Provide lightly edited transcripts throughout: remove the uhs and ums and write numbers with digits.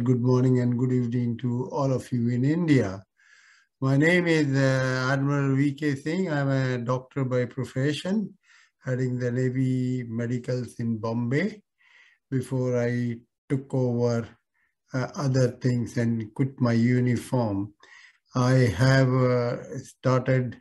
good morning and good evening to all of you in India. My name is Admiral Singh. I'm a doctor by profession, heading the Navy Medicals in Bombay before I took over other things and quit my uniform. I have started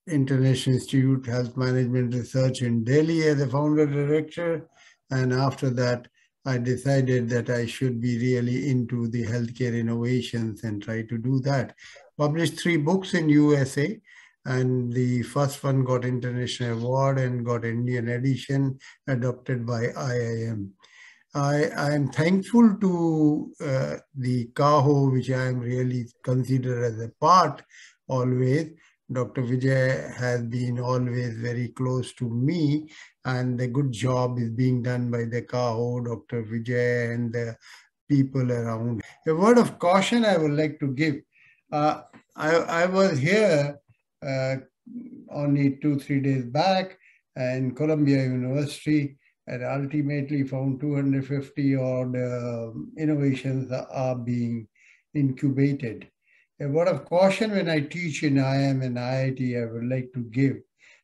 International Institute Health Management Research in Delhi as a founder director, and after that I decided that I should be really into the healthcare innovations and try to do that. Published 3 books in USA, and the first one got international award and got Indian edition adopted by IIM. I am thankful to the CAHO, which I am really considered as a part always. Dr. Vijay has been always very close to me, and the good job is being done by the CAHO, Dr. Vijay, and the people around. A word of caution I would like to give. I was here only 2-3 days back in Columbia University, and ultimately found 250 odd innovations are being incubated. A word of caution when I teach in IIM and IIT, I would like to give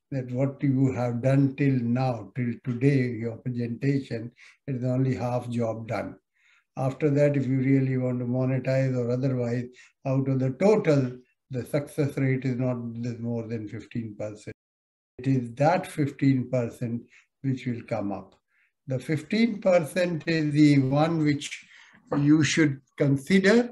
that what you have done till now, till today, your presentation, is only half job done. After that, if you really want to monetize or otherwise, out of the total, the success rate is not more than 15%. It is that 15% which will come up. The 15% is the one which you should consider,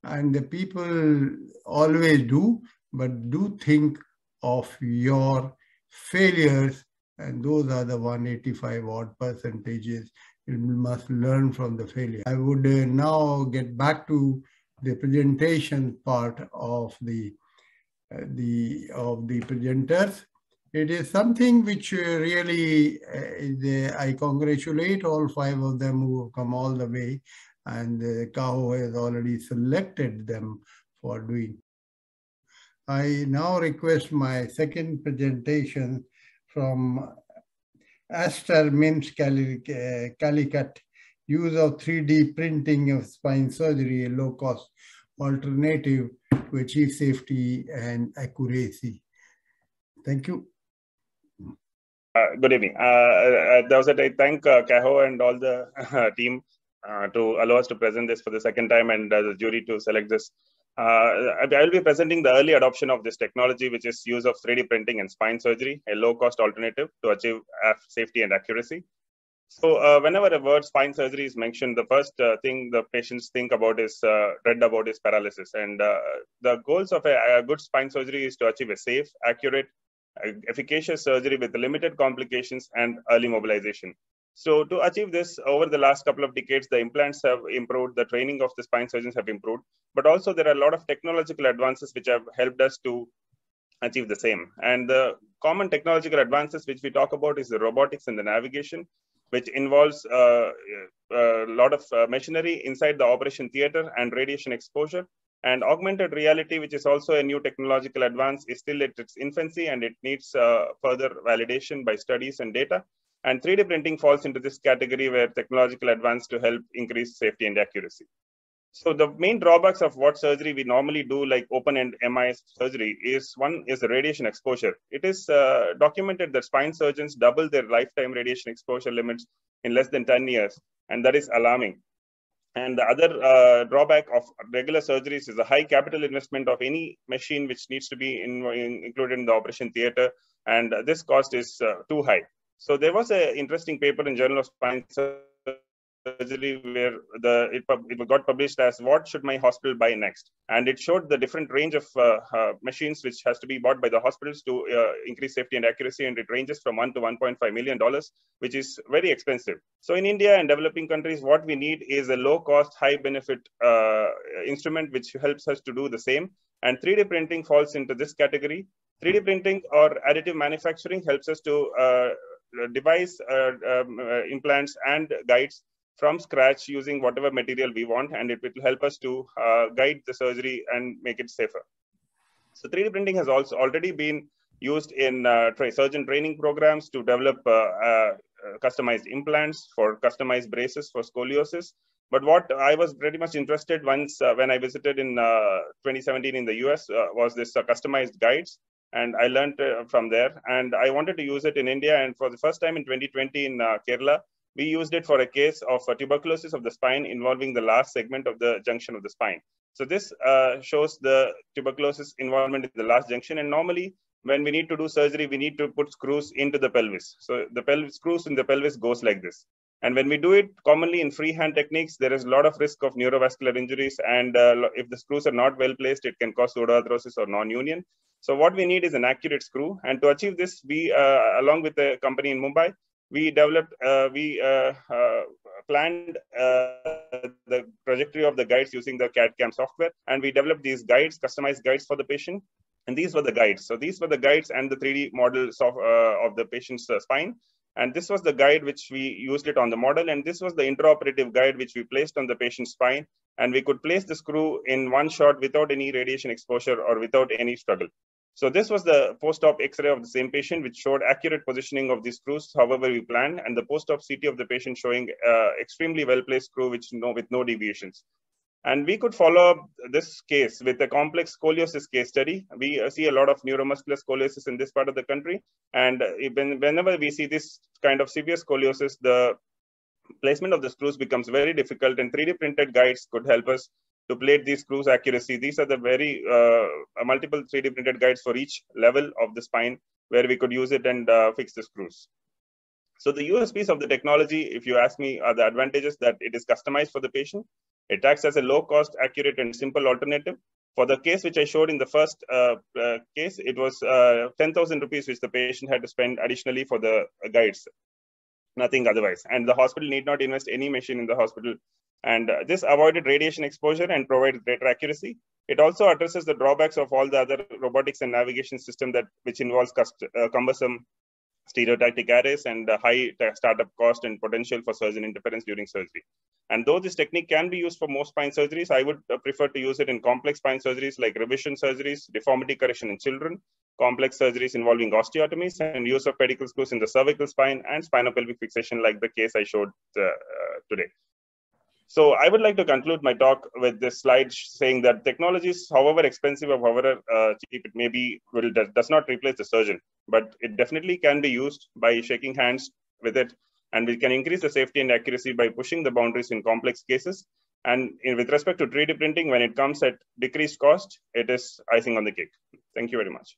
and the people always do, but do think of your failures, and those are the 185 odd percentages. You must learn from the failure. I would now get back to the presentation part of the presenters. It is something which really I congratulate all 5 of them who have come all the way, and CAHO has already selected them for doing. I now request my second presentation from Aster MIMS Calicut, use of 3D printing of spine surgery, a low-cost alternative to achieve safety and accuracy. Thank you. Good evening. I thank CAHO and all the team to allow us to present this for the second time, and the jury to select this. I will be presenting the early adoption of this technology, which is use of 3D printing in spine surgery, a low-cost alternative to achieve safety and accuracy. So whenever a word spine surgery is mentioned, the first thing the patients think about is dread about is paralysis. And the goals of a good spine surgery is to achieve a safe, accurate, efficacious surgery with limited complications and early mobilization. So to achieve this, over the last couple of decades, the implants have improved, the training of the spine surgeons have improved, but also there are a lot of technological advances which have helped us to achieve the same. And the common technological advances which we talk about is the robotics and the navigation, which involves a lot of machinery inside the operation theater and radiation exposure. And augmented reality, which is also a new technological advance, is still at its infancy, and it needs further validation by studies and data. And 3D printing falls into this category where technological advance to help increase safety and accuracy. So the main drawbacks of what surgery we normally do, like open-end MI surgery, is one is the radiation exposure. It is documented that spine surgeons double their lifetime radiation exposure limits in less than 10 years, and that is alarming. And the other drawback of regular surgeries is the high capital investment of any machine which needs to be included in the operation theater, and this cost is too high. So there was an interesting paper in Journal of Spine Surgery where it got published as "What should my hospital buy next?" And it showed the different range of machines which has to be bought by the hospitals to increase safety and accuracy, and it ranges from $1 to $1.5 million, which is very expensive. So in India and developing countries, what we need is a low-cost, high-benefit instrument which helps us to do the same. And 3D printing falls into this category. 3D printing or additive manufacturing helps us to devise implants and guides from scratch using whatever material we want, and it will help us to guide the surgery and make it safer. So 3D printing has also already been used in surgeon training programs to develop customized implants, for customized braces for scoliosis. But what I was pretty much interested once when I visited in 2017 in the US was this customized guides. And I learned from there. And I wanted to use it in India. And for the first time in 2020 in Kerala, we used it for a case of tuberculosis of the spine involving the last segment of the junction of the spine. So this shows the tuberculosis involvement in the last junction. And normally, when we need to do surgery, we need to put screws into the pelvis. So the screws in the pelvis goes like this. And when we do it commonly in freehand techniques, there is a lot of risk of neurovascular injuries. And if the screws are not well placed, it can cause pseudoarthrosis or non-union. So what we need is an accurate screw. And to achieve this, we, along with a company in Mumbai, we developed, planned the trajectory of the guides using the CAD/CAM software. And we developed these guides, customized guides for the patient. And these were the guides. So these were the guides and the 3D models of the patient's spine. And this was the guide which we used it on the model. And this was the intraoperative guide which we placed on the patient's spine. And we could place the screw in one shot without any radiation exposure or without any struggle. So this was the post-op X-ray of the same patient, which showed accurate positioning of the screws, however we planned, and the post-op CT of the patient showing extremely well-placed screw with no deviations. And we could follow up this case with a complex scoliosis case study. We see a lot of neuromuscular scoliosis in this part of the country. And whenever we see this kind of severe scoliosis, the placement of the screws becomes very difficult, and 3D printed guides could help us to plate these screws accuracy. These are the very multiple 3D printed guides for each level of the spine where we could use it and fix the screws. So the USPs of the technology, if you ask me, are the advantages that it is customized for the patient. It acts as a low-cost, accurate, and simple alternative. For the case which I showed in the first case, it was 10,000 rupees which the patient had to spend additionally for the guides, nothing otherwise. And the hospital need not invest any machine in the hospital. And this avoided radiation exposure and provided greater accuracy. It also addresses the drawbacks of all the other robotics and navigation system which involves cumbersome stereotactic arrays and high startup cost and potential for surgeon interference during surgery. And though this technique can be used for most spine surgeries, I would prefer to use it in complex spine surgeries like revision surgeries, deformity correction in children, complex surgeries involving osteotomies, and use of pedicle screws in the cervical spine and spinopelvic fixation like the case I showed today. So I would like to conclude my talk with this slide saying that technologies, however expensive or however cheap it may be, does not replace the surgeon, but it definitely can be used by shaking hands with it, and we can increase the safety and accuracy by pushing the boundaries in complex cases. And with respect to 3D printing, when it comes at decreased cost, it is icing on the cake. Thank you very much.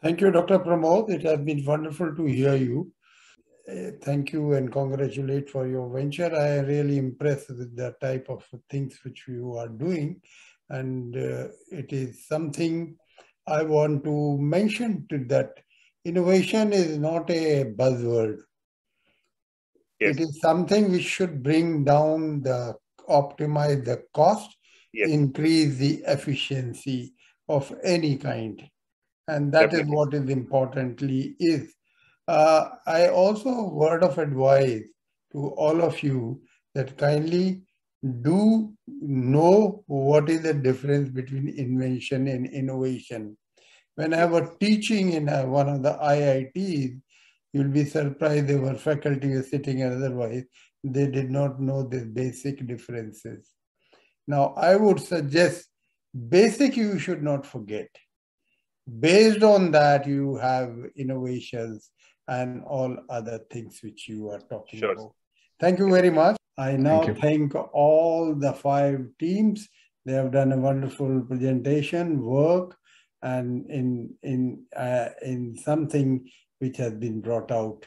Thank you, Dr. Pramod. It has been wonderful to hear you. Thank you and congratulate for your venture. I am really impressed with the type of things which you are doing. And it is something I want to mention to that innovation is not a buzzword. Yes. It is something which should bring down optimize the cost, yes, increase the efficiency of any kind. And that Definitely. Is what is importantly is. I also word of advice to all of you that kindly do know what is the difference between invention and innovation. When I was teaching in one of the IITs, you'll be surprised there were faculty were sitting and otherwise they did not know the basic differences. Now, I would suggest basic you should not forget. Based on that, you have innovations and all other things which you are talking about. Thank you very much. I now thank all the 5 teams. They have done a wonderful presentation, work, and in something which has been brought out.